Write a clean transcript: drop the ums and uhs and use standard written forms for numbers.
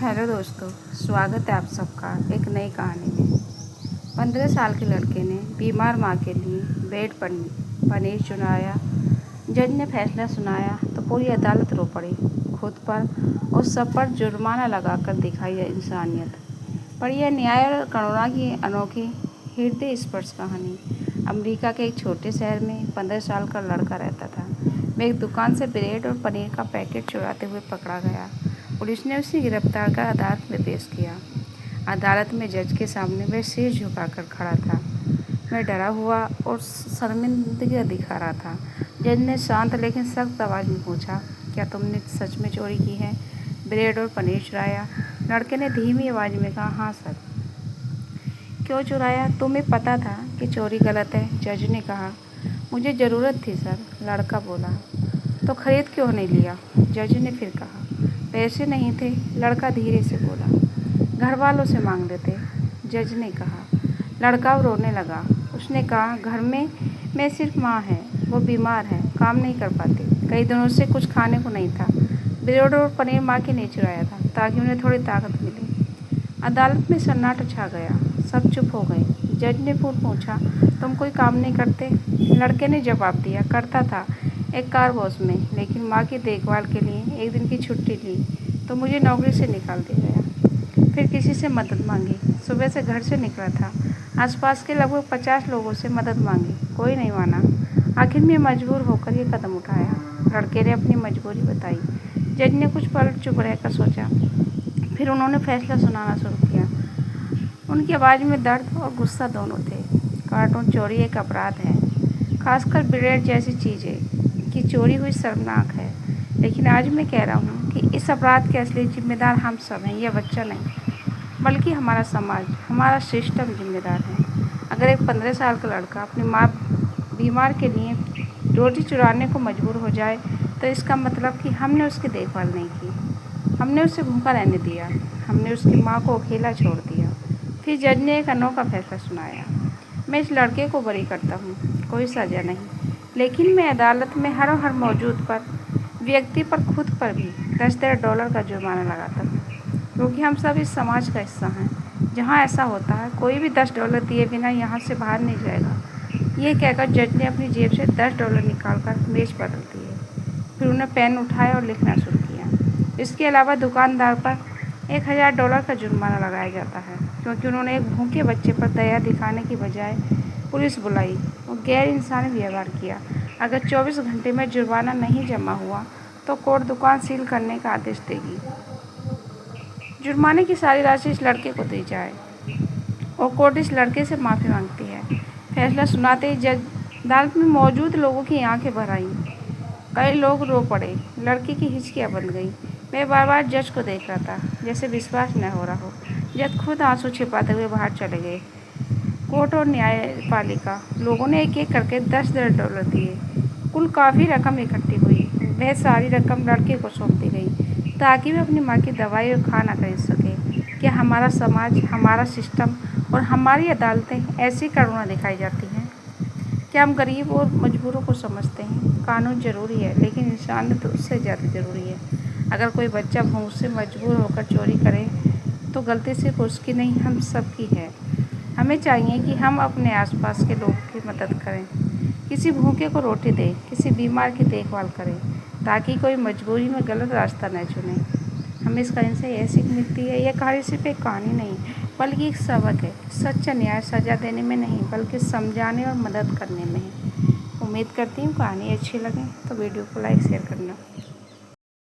Hello दोस्तों, स्वागत है आप सबका एक नई कहानी में। 15 साल के लड़के ने बीमार माँ के लिए बेड पर पनीर चुराया। जज ने फैसला सुनाया तो पूरी अदालत रो पड़ी। खुद पर और सब पर जुर्माना लगाकर दिखाई इंसानियत। पर यह न्याय और करुणा की अनोखी हृदय स्पर्श कहानी। अमेरिका के एक छोटे शहर में 15 साल का लड़का रहता था। वह एक दुकान से ब्रेड और पनीर का पैकेट चुराते हुए पकड़ा गया। पुलिस ने उसे गिरफ्तार कर अदालत में पेश किया। अदालत में जज के सामने वह सिर झुकाकर खड़ा था। वह डरा हुआ और शर्मिंदगी दिखा रहा था। जज ने शांत लेकिन सख्त आवाज़ में पूछा, क्या तुमने सच में चोरी की है? ब्रेड और पनीर चुराया? लड़के ने धीमी आवाज़ में कहा, हाँ सर। क्यों चुराया? तुम्हें पता था कि चोरी गलत है? जज ने कहा, मुझे ज़रूरत थी सर, लड़का बोला। तो खरीद क्यों नहीं लिया? जज ने फिर कहा, पैसे नहीं थे, लड़का धीरे से बोला। घर वालों से मांग लेते, जज ने कहा। लड़का रोने लगा। उसने कहा, घर में मैं सिर्फ माँ है, वो बीमार है, काम नहीं कर पाती, कई दिनों से कुछ खाने को नहीं था। ब्रेड और पनीर माँ के लिए चुराया था ताकि उन्हें थोड़ी ताकत मिले। अदालत में सन्नाटा छा गया, सब चुप हो गए। जज ने फिर पूछा, तुम कोई काम नहीं करते? लड़के ने जवाब दिया, करता था एक कार वॉश में, लेकिन माँ की देखभाल के लिए एक दिन की छुट्टी ली तो मुझे नौकरी से निकाल दिया गया। फिर किसी से मदद मांगी। सुबह से घर से निकला था, आसपास के लगभग 50 लोगों से मदद मांगी, कोई नहीं माना। आखिर में मजबूर होकर ये कदम उठाया। लड़के ने अपनी मजबूरी बताई। जज ने कुछ पल चुप रहकर सोचा, फिर उन्होंने फैसला सुनाना शुरू किया। उनकी आवाज़ में दर्द और गुस्सा दोनों थे। कार्टून चोरी एक अपराध है, खासकर ब्रेड जैसी चीज़ें की चोरी हुई शर्मनाक है। लेकिन आज मैं कह रहा हूँ कि इस अपराध के असली जिम्मेदार हम सब हैं, यह बच्चा नहीं, बल्कि हमारा समाज, हमारा सिस्टम जिम्मेदार है। अगर एक 15 साल का लड़का अपनी माँ बीमार के लिए रोटी चुराने को मजबूर हो जाए तो इसका मतलब कि हमने उसकी देखभाल नहीं की, हमने उसे भूखा रहने दिया, हमने उसकी माँ को अकेला छोड़ दिया। फिर जज ने एक अनोखा फैसला सुनाया। मैं इस लड़के को बरी करता हूँ, कोई सज़ा नहीं, लेकिन मैं अदालत में हर मौजूद पर व्यक्ति पर खुद पर भी $10,000 का जुर्माना लगाता हूँ, क्योंकि हम सब इस समाज का हिस्सा हैं। जहाँ ऐसा होता है, कोई भी $10 दिए बिना यहाँ से बाहर नहीं जाएगा। ये कहकर जज ने अपनी जेब से $10 निकालकर मेज पर रख दिए। फिर उन्हें पेन उठाया और लिखना शुरू किया। इसके अलावा दुकानदार पर $1,000 का जुर्माना लगाया जाता है, क्योंकि उन्होंने एक भूखे बच्चे पर दया दिखाने की बजाय पुलिस बुलाई और गैर इंसानी व्यवहार किया। अगर 24 घंटे में जुर्माना नहीं जमा हुआ तो कोर्ट दुकान सील करने का आदेश देगी। जुर्माने की सारी राशि इस लड़के को दी जाए और कोर्ट इस लड़के से माफ़ी मांगती है। फैसला सुनाते ही जज अदालत में मौजूद लोगों की आंखें भर आईं। कई लोग रो पड़े, लड़की की हिचकियाँ बन गई। मैं बार बार जज को देख रहा था, जैसे विश्वास न हो रहा हो। जज खुद आंसू छिपाते हुए बाहर चले गए। कोर्ट और न्यायपालिका लोगों ने एक एक करके $10,000 दिए। कुल काफ़ी रकम इकट्ठी हुई। वह सारी रकम लड़के को सौंप दी गई ताकि वह अपनी माँ की दवाई और खाना खरीद सके। क्या हमारा समाज, हमारा सिस्टम और हमारी अदालतें ऐसी करुणा दिखाई जाती हैं? क्या हम गरीब और मजबूरों को समझते हैं? कानून ज़रूरी है, लेकिन इंसान तो उससे ज़्यादा ज़रूरी है। अगर कोई बच्चा भूख से मजबूर होकर चोरी करे तो गलती सिर्फ उसकी नहीं, हम सब की है। हमें चाहिए कि हम अपने आसपास के लोगों की मदद करें, किसी भूखे को रोटी दें, किसी बीमार की देखभाल करें, ताकि कोई मजबूरी में गलत रास्ता न चुने। हमें इस कहानी से यह सीख मिलती है, यह कहानी सिर्फ एक कहानी नहीं, बल्कि एक सबक है। सच्चा न्याय सज़ा देने में नहीं, बल्कि समझाने और मदद करने में है। उम्मीद करती हूँ कहानी अच्छी लगे तो वीडियो को लाइक शेयर करना।